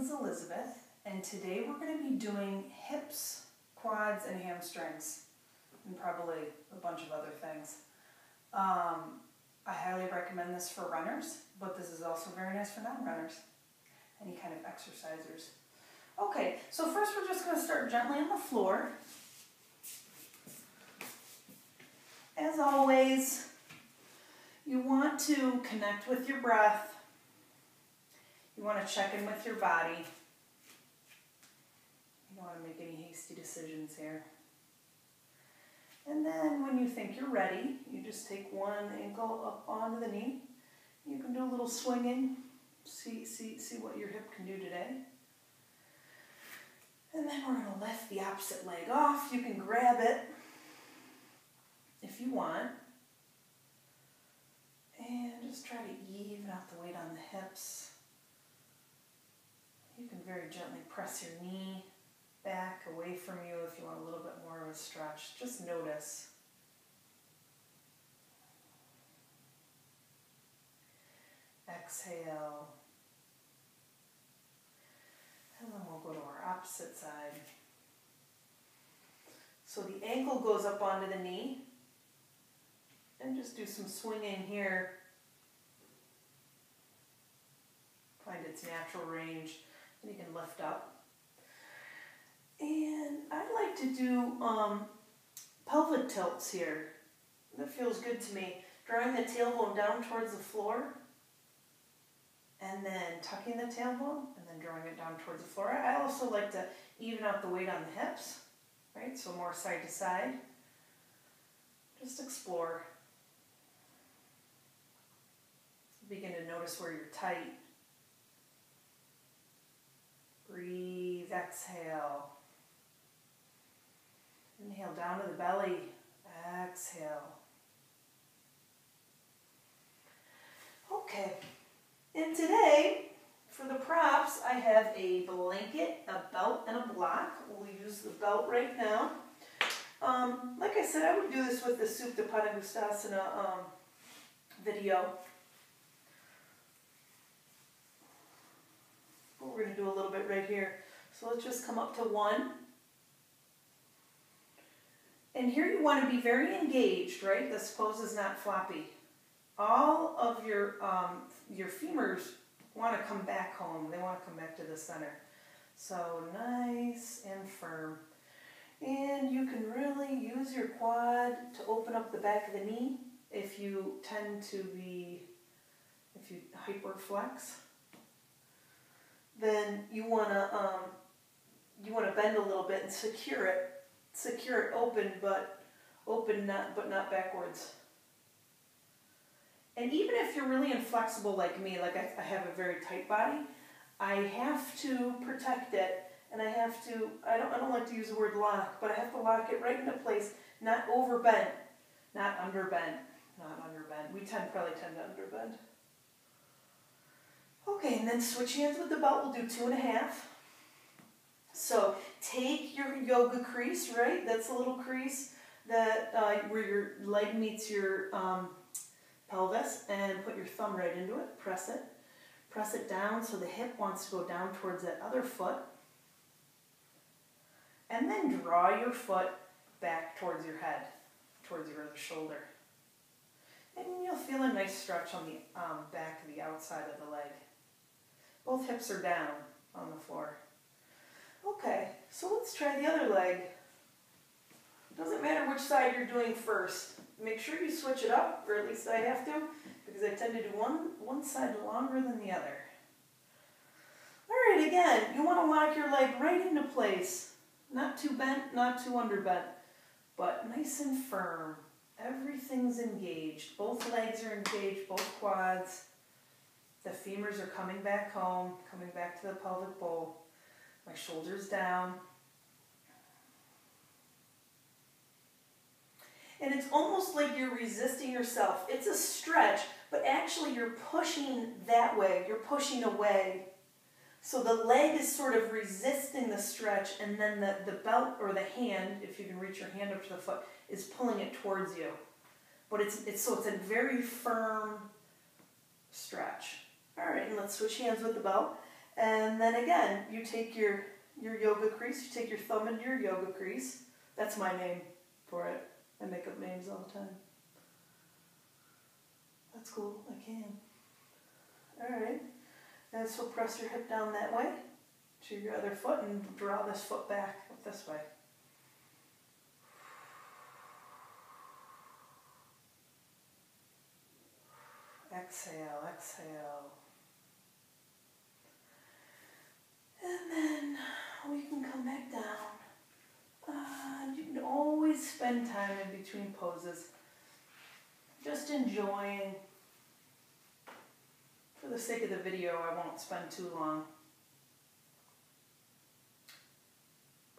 is Elizabeth, and today we're going to be doing hips, quads, and hamstrings, and probably a bunch of other things. I highly recommend this for runners, but this is also very nice for non-runners, any kind of exercisers. Okay, so first we're just going to start gently on the floor. As always, you want to connect with your breath. You want to check in with your body. You don't want to make any hasty decisions here. And then when you think you're ready, you just take one ankle up onto the knee. You can do a little swinging. See what your hip can do today. And then we're going to lift the opposite leg off. You can grab it if you want. And just try to even out the weight on the hips. You can very gently press your knee back away from you if you want a little bit more of a stretch. Just notice. Exhale. And then we'll go to our opposite side. So the ankle goes up onto the knee. And just do some swinging here. Find its natural range. And you can lift up. And I like to do pelvic tilts here. That feels good to me. Drawing the tailbone down towards the floor. And then tucking the tailbone. And then drawing it down towards the floor. I also like to even out the weight on the hips. Right? So more side to side. Just explore. Begin to notice where you're tight. Breathe, exhale. Inhale down to the belly. Exhale. Okay. And today, for the props, I have a blanket, a belt, and a block. We'll use the belt right now. Like I said, I would do this with the Supta Padangusthasana video. But we're going to do a little bit right here. So let's just come up to one. And here you want to be very engaged, right? This pose is not floppy. All of your femurs want to come back home. They want to come back to the center. So nice and firm. And you can really use your quad to open up the back of the knee if you tend to be, if you hyperflex. Then you want to bend a little bit and secure it open, but not backwards. And even if you're really inflexible like me, like I have a very tight body, I have to protect it, and I don't like to use the word lock, but I have to lock it right into place, not overbent, not underbent, not underbent. We probably tend to underbend. Okay, and then switch hands with the belt. We'll do 2.5. So take your yoga crease, right? That's a little crease that where your leg meets your pelvis, and put your thumb right into it. Press it. Press it down so the hip wants to go down towards that other foot. And then draw your foot back towards your head, towards your other shoulder. And you'll feel a nice stretch on the back of the outside of the leg. Both hips are down on the floor. Okay, so let's try the other leg. Doesn't matter which side you're doing first. Make sure you switch it up, or at least I have to, because I tend to do one side longer than the other. All right, again, you want to lock your leg right into place. Not too bent, not too underbent, but nice and firm. Everything's engaged. Both legs are engaged, both quads. The femurs are coming back home, coming back to the pelvic bowl. My shoulders down. And it's almost like you're resisting yourself. It's a stretch, but actually you're pushing that way. You're pushing away. So the leg is sort of resisting the stretch, and then the belt or the hand, if you can reach your hand up to the foot, is pulling it towards you. But it's a very firm stretch. All right, and let's switch hands with the belt. And then again, you take your yoga crease, you take your thumb into your yoga crease. That's my name for it. I make up names all the time. That's cool, I can. Alright, and so press your hip down that way to your other foot and draw this foot back this way. Exhale, exhale. And then we can come back down. You can always spend time in between poses, just enjoying. For the sake of the video, I won't spend too long.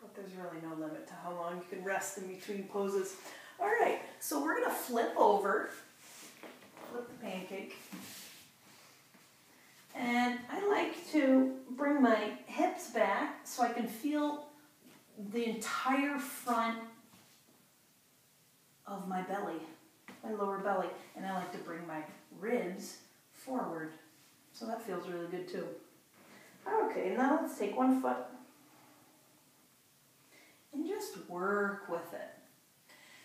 But there's really no limit to how long you can rest in between poses. All right, so we're gonna flip over, flip the pancake. And I like to bring my hips back so I can feel the entire front of my belly, my lower belly. And I like to bring my ribs forward. So that feels really good too. Okay, now let's take one foot and just work with it.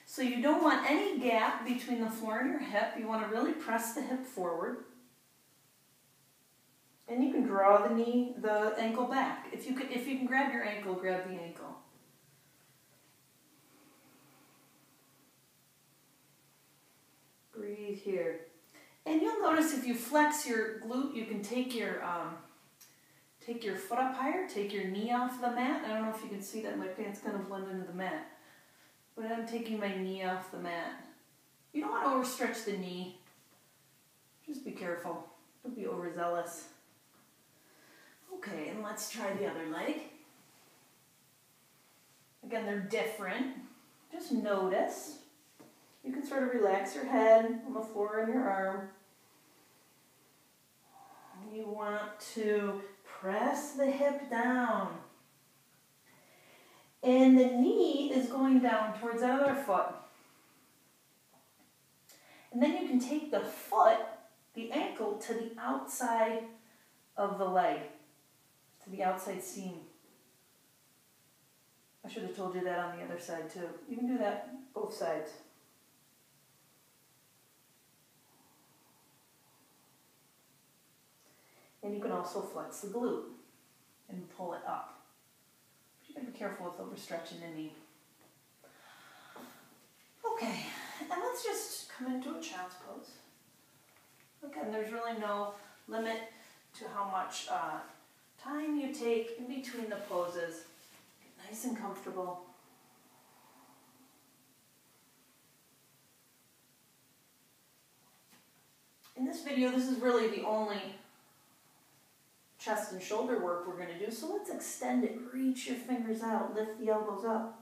So you don't want any gap between the floor and your hip. You want to really press the hip forward. And you can draw the ankle back. If you can grab your ankle, grab the ankle. Breathe here. And you'll notice if you flex your glute, you can take your foot up higher, take your knee off the mat. I don't know if you can see that, my pants kind of blend into the mat. But I'm taking my knee off the mat. You don't want to overstretch the knee. Just be careful. Don't be overzealous. Okay, and let's try the other leg. Again, they're different. Just notice. You can sort of relax your head on the floor and your arm. You want to press the hip down. And the knee is going down towards the other foot. And then you can take the foot, the ankle, to the outside of the leg, to the outside seam. I should have told you that on the other side too. You can do that both sides. And you can also flex the glute and pull it up. But you gotta be careful with overstretching the knee. Okay, and let's just come into a child's pose. Again, there's really no limit to how much time you take in between the poses. Get nice and comfortable. In this video, this is really the only chest and shoulder work we're going to do, so let's extend it. Reach your fingers out, lift the elbows up.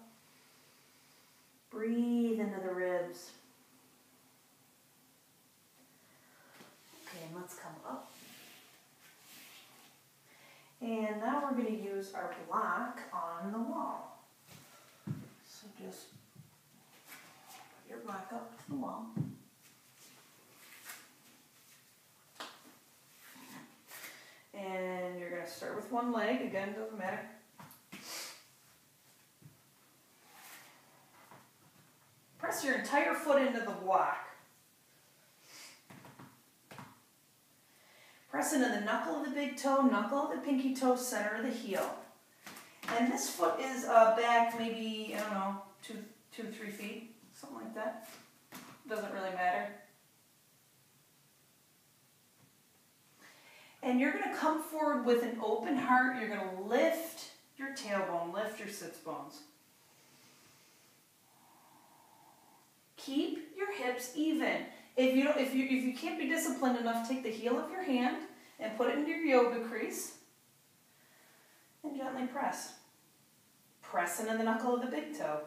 Breathe into the ribs. Okay, and let's come up. And now we're going to use our block on the wall. So just put your block up to the wall. And you're going to start with one leg. Again, doesn't matter. Press your entire foot into the block. Press into the knuckle of the big toe, knuckle of the pinky toe, center of the heel. And this foot is back maybe, I don't know, 2-3 feet, something like that. Doesn't really matter. And you're going to come forward with an open heart. You're going to lift your tailbone, lift your sits bones. Keep your hips even. If you can't be disciplined enough, take the heel of your hand and put it into your yoga crease and gently press. Press into the knuckle of the big toe.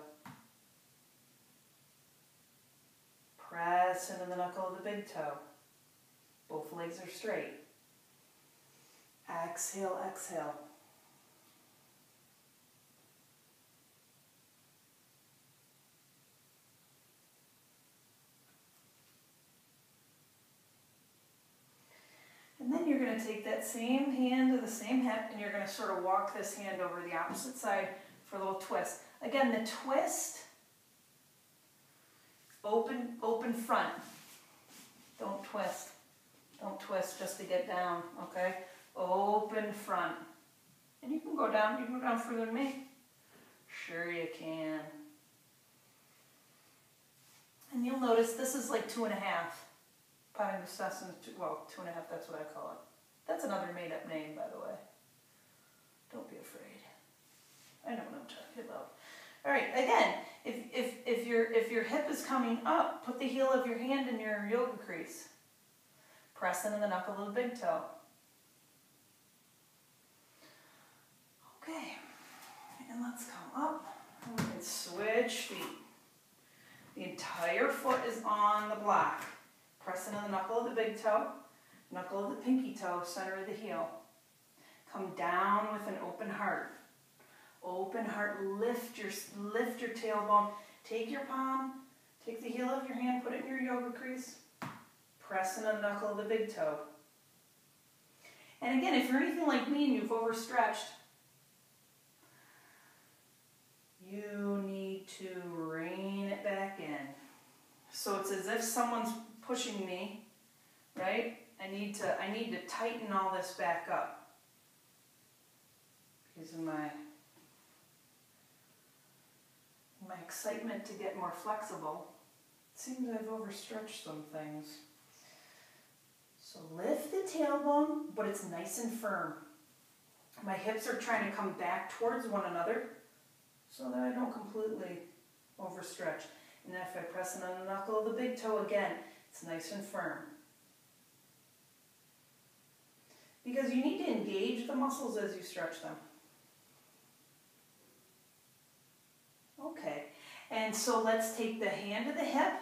Press into the knuckle of the big toe. Both legs are straight. Exhale, exhale. And then you're going going to take that same hand to the same hip, and you're going to sort of walk this hand over the opposite side for a little twist. Again, the twist, open front. Don't twist. Don't twist just to get down, okay? Open front. And you can go down further than me. Sure you can. And you'll notice this is like 2.5. Pie de Sasson, well, 2.5, that's what I call it. That's another made-up name, by the way. Don't be afraid. I know what I'm talking about. All right, again, if your hip is coming up, put the heel of your hand in your yoga crease. Press into the knuckle of the big toe. Okay, and let's come up. And we can switch feet. The entire foot is on the block. Press into the knuckle of the big toe, knuckle of the pinky toe, center of the heel. Come down with an open heart. Open heart, lift your tailbone. Take your palm, take the heel of your hand, put it in your yoga crease. Press in the knuckle of the big toe. And again, if you're anything like me and you've overstretched, you need to rein it back in. So it's as if someone's pushing me, right? I need to tighten all this back up because of my excitement to get more flexible. It seems I've overstretched some things. So lift the tailbone, but it's nice and firm. My hips are trying to come back towards one another so that I don't completely overstretch. And if I press in on the knuckle of the big toe again, it's nice and firm. Because you need to engage the muscles as you stretch them. Okay, and so let's take the hand to the hip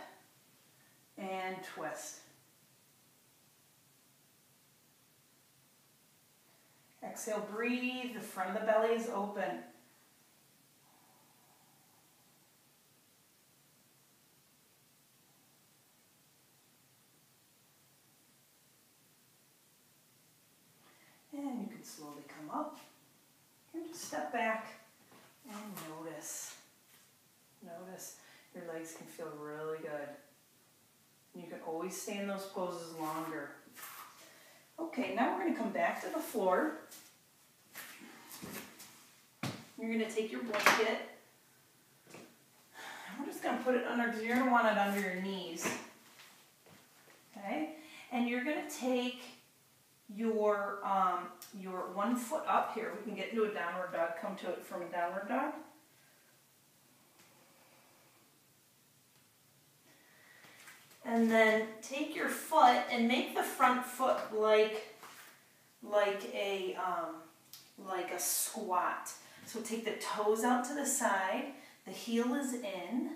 and twist. Exhale, breathe, the front of the belly is open. And you can slowly come up and just step back and notice. Notice your legs can feel really good. You can always stay in those poses longer. Okay, now we're going to come back to the floor. You're going to take your blanket. We're just going to put it under, because you're going to want it under your knees. Okay? And you're going to take your one foot up here. We can get into a downward dog. Come to it from a downward dog. And then take your foot and make the front foot like a squat. So take the toes out to the side, the heel is in.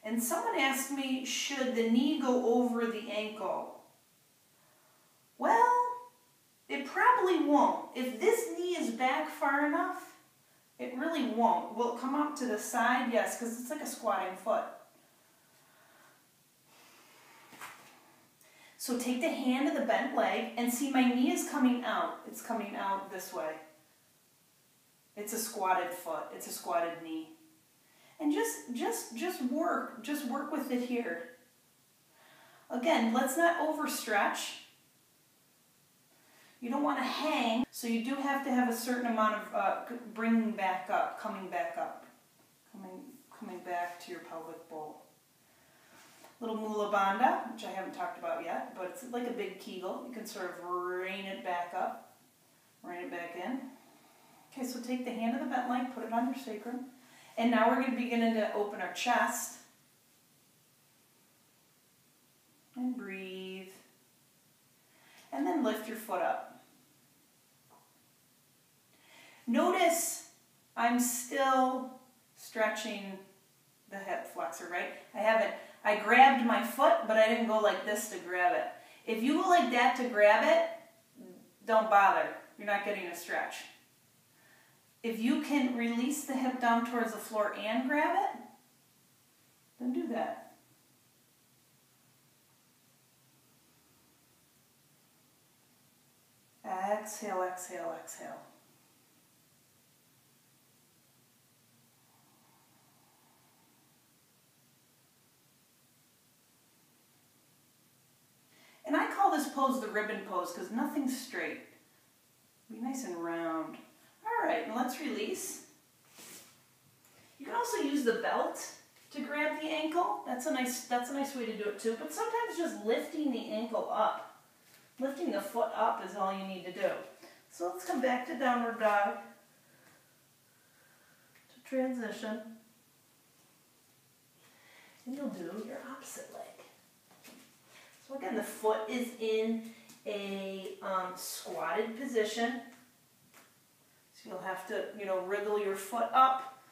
And someone asked me, should the knee go over the ankle? Well, it probably won't. If this knee is back far enough, it really won't. Will it come up to the side? Yes, because it's like a squatting foot. So take the hand of the bent leg and see my knee is coming out. It's coming out this way. It's a squatted foot. It's a squatted knee. And just work with it here. Again, let's not overstretch. You don't want to hang, so you do have to have a certain amount of bringing back up, coming back up, coming back to your pelvic bowl. Little Mula Bandha, which I haven't talked about yet, but it's like a big Kegel. You can sort of rein it back up, rein it back in. Okay, so take the hand of the bent leg, put it on your sacrum, and now we're going to begin to open our chest. And breathe. And then lift your foot up. Notice I'm still stretching the hip flexor, right? I grabbed my foot, but I didn't go like this to grab it. If you go like that to grab it, don't bother. You're not getting a stretch. If you can release the hip down towards the floor and grab it, then do that. Exhale, exhale, exhale. And I call this pose the ribbon pose because nothing's straight. Be nice and round. All right, and let's release. You can also use the belt to grab the ankle. That's a nice way to do it too. But sometimes just lifting the ankle up, lifting the foot up is all you need to do. So let's come back to downward dog, to transition. And you'll do your opposite leg. So again, the foot is in a squatted position. So you'll have to, wriggle your foot up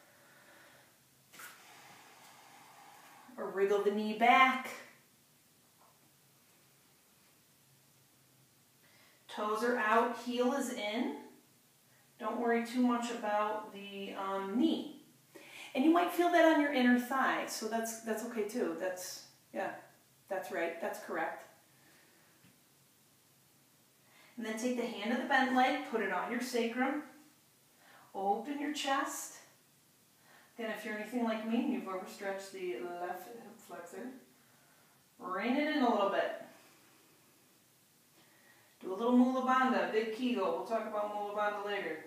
or wriggle the knee back. Toes are out, heel is in. Don't worry too much about the knee. And you might feel that on your inner thigh, so that's okay too. That's right, that's correct. And then take the hand of the bent leg, put it on your sacrum, open your chest. Again, if you're anything like me and you've overstretched the left hip flexor, rein it in a little bit. Do a little mula bandha, big kegel. We'll talk about mula bandha later.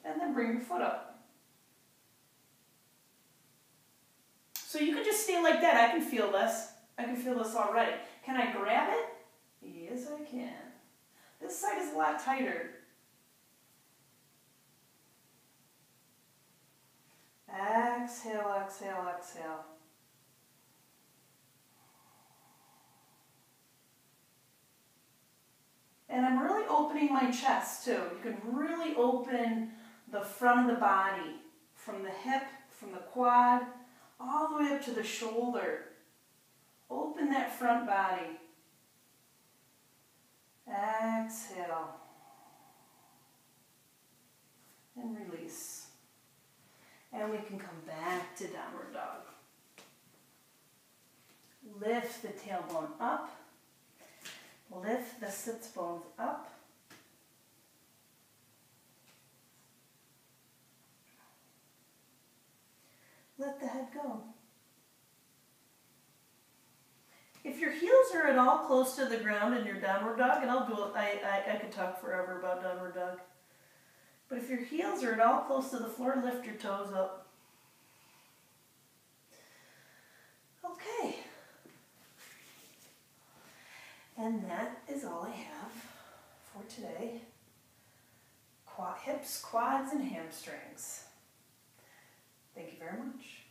And then bring your foot up. So you can just stay like that. I can feel this. I can feel this already. Can I grab it? Yes, I can. This side is a lot tighter. Exhale, exhale, exhale. And I'm really opening my chest too. You can really open the front of the body, from the hip, from the quad, all the way up to the shoulder. Open that front body. Exhale. And release. And we can come back to downward dog. Lift the tailbone up. Lift the sits bones up. Let the head go. If your heels are at all close to the ground in your downward dog, and I could talk forever about downward dog. But if your heels are at all close to the floor, lift your toes up. Okay. And that is all I have for today. Hips, quads, and hamstrings. Thank you very much.